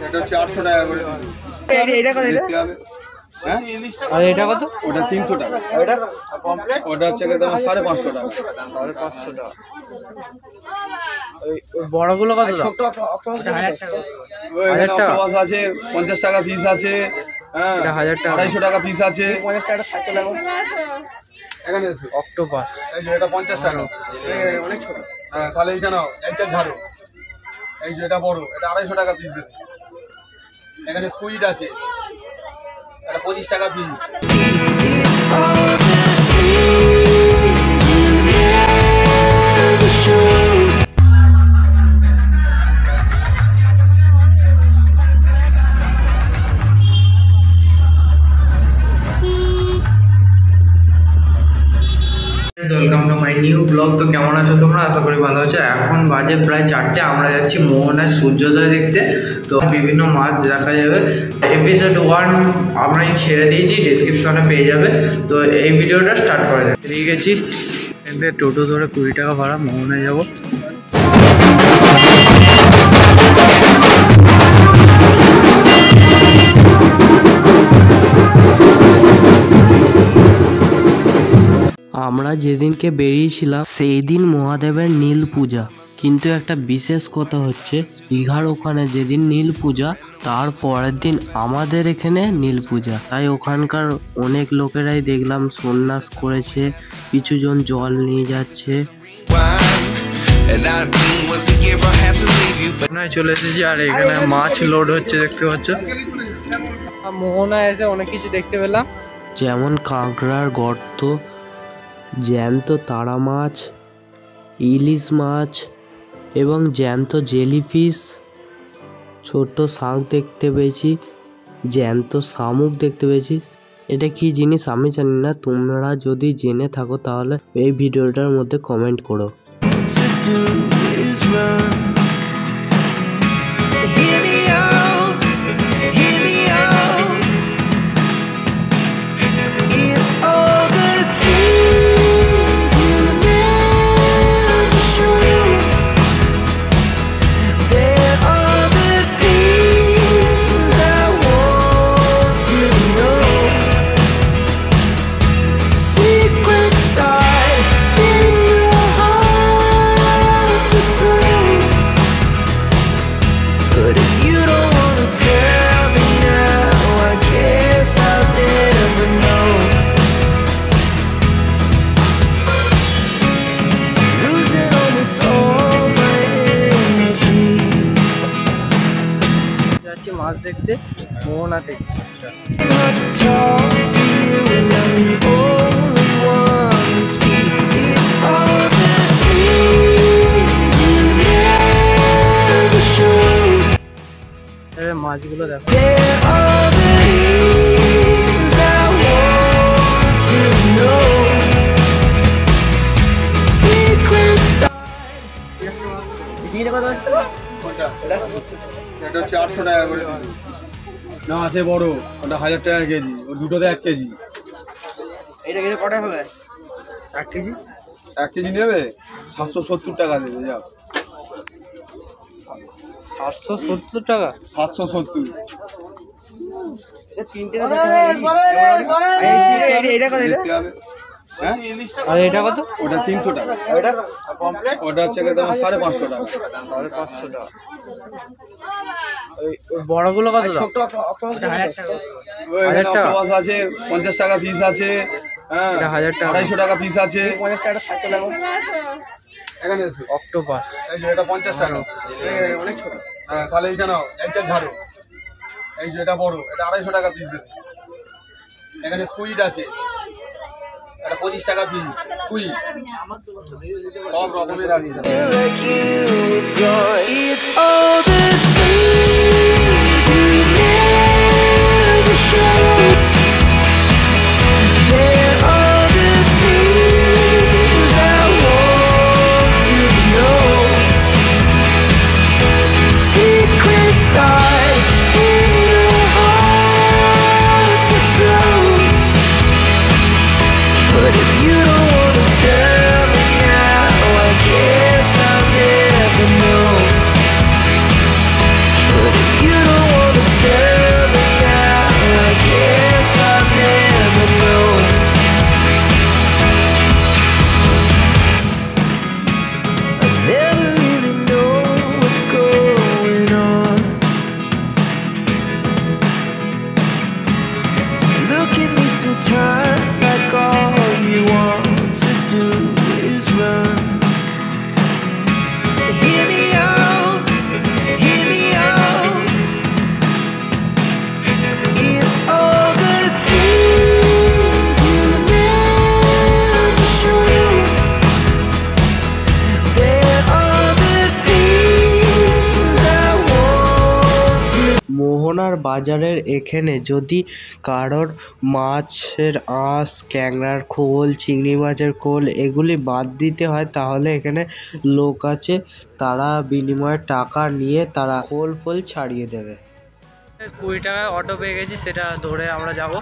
এটা হচ্ছে 800 টাকা করে। এটা কত? ওটা 300 টাকা। ওটা হচ্ছে তোমার 550 টাকা। 550 টাকা। ওই বড়গুলো কত? ছোট 1000 টাকা। 1000 টাকা আছে, 50 টাকা পিস আছে, হ্যাঁ 1000 টাকা, 250 টাকা পিস আছে, 50 টাকা সাইকেল এখানে আছে অক্টোপাস। এই যে এটা 50 টাকা, অনেক ছোট। হ্যাঁ তাহলে এইটা নাও, একটা ঝাড়ু। এই যে এটা বড়, এটা 250 টাকা পিস দেবে। এখানে স্কুইড আছে, এটা 25 টাকা piece. Welcome to my new blog. তো কেমন আছো তোমরা? আশা করি ভালো আছো। এখন বাজে প্রায় 4টে। আমরা যাচ্ছি মোহনায় সূর্যোদয় দেখতে। তো বিভিন্ন মাছ দেখা যাবে। এপিসোড 1 আমরাই ছেড়ে দিয়েছি, ডিসক্রিপশনে পেয়ে যাবে। তো এই ভিডিওটা স্টার্ট করা যাবে। বেরিয়ে গেছি, টোটো ধরে 20 টাকা ভাড়া, মোহনায় যাবো। আমরা যেদিনকে বেরিয়েছিলাম সেই দিন মহাদেবের নীল পূজা। কিন্তু একটা বিশেষ কথা হচ্ছে, দীঘার ওখানে যেদিন নীল পূজা তার পরের দিন আমাদের এখানে নীল পূজা। তাই ওখানকার অনেক লোকেরাই দেখলাম সন্ন্যাস করেছে, কিছুজন জল নিয়ে যাচ্ছে। চলে এসেছি আর এখানে মাছ লোড হচ্ছে, দেখতে পাচ্ছ। মোহনায় এসে অনেক কিছু দেখতে পেলাম, যেমন কাঁকড়ার গর্ত, জ্যান্ত তারা মাছ, ইলিশ মাছ এবং জ্যান্ত জেলিফিশ, ছোট শাঁখ দেখতে পেয়েছি, জ্যান্ত শামুক দেখতে পেয়েছি। এটা কি জিনিস আমি জানি না, তোমরা যদি জেনে থাকো তাহলে এই ভিডিওটার মধ্যে কমেন্ট করো। মাছ দেখতে মোহনাতে। মাছগুলো দেখো, এটা হচ্ছে 800 টাকা করে না, আছে বড়, ওটা 1000 টাকা কেজি, ও দুটোতে 1 কেজি। এটা কটা হবে? 1 কেজি? 1 কেজি নেবে 770 টাকা দেবে। যাও 770 টাকা। 770। আর এটা কত? ওটা 300 টাকা। ওটা হচ্ছে তোমার 550 টাকা। 550 টাকা। ওই বড়গুলো কত? ছোট 1000 টাকা। 1000 টাকা আছে, 50 টাকা পিস আছে, হ্যাঁ 1000 টাকা, 250 টাকা পিস আছে, 50 টাকা সাইকেল এখানে আছে অক্টোপাস। এই যে এটা 50 টাকা, অনেক ছোট। হ্যাঁ তাহলে এইটা নাও, একটা ঝাড়ু। এই যে এটা বড়, এটা 250 টাকা পিস দেবে। এখানে স্কুইড আছে, এটা 25 টাকা পিস। স্কুইড সব রকমের আছে। মোহনার বাজারের এখানে যদি কারোর মাছের আঁশ, ক্যাংড়ার খোল, চিংড়ি মাছের খোল এগুলি বাদ দিতে হয়, তাহলে এখানে লোক আছে, তারা বিনিময়ে টাকা নিয়ে তারা খোল ফোল ছাড়িয়ে দেবে। 20 টাকায় অটো পেয়ে গেছি, সেটা ধরে আমরা যাব।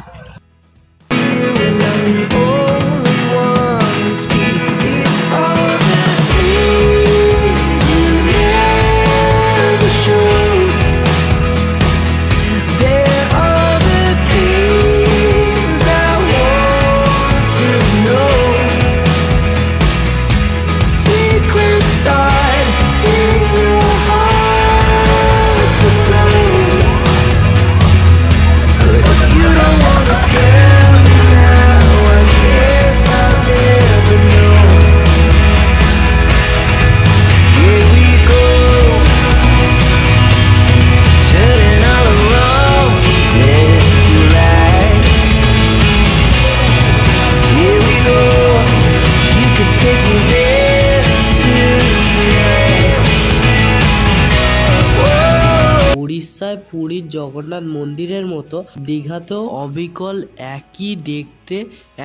উড়িষ্যায় পুরীর জগন্নাথ মন্দিরের মতো দীঘাতেও অবিকল একই দেখতে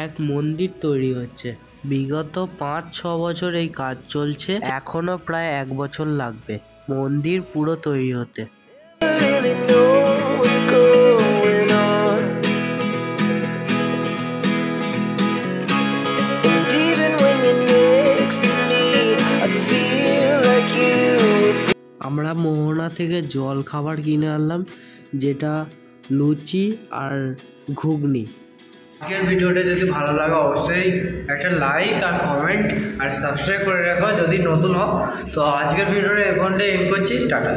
এক মন্দির তৈরি হচ্ছে। বিগত 5-6 বছর এই কাজ চলছে, এখনো প্রায় 1 বছর লাগবে মন্দির পুরো তৈরি হতে। আমরা মোহনা থেকে জল খাবার কিনে আনলাম, যেটা লুচি আর ঘুগনি। আজকের ভিডিওটা যদি ভালো লাগে অবশ্যই একটা লাইক আর কমেন্ট আর সাবস্ক্রাইব করে রাখো যদি নতুন হও। তো আজকের ভিডিওটা এখানটায় এন্ড করছি, টাটা।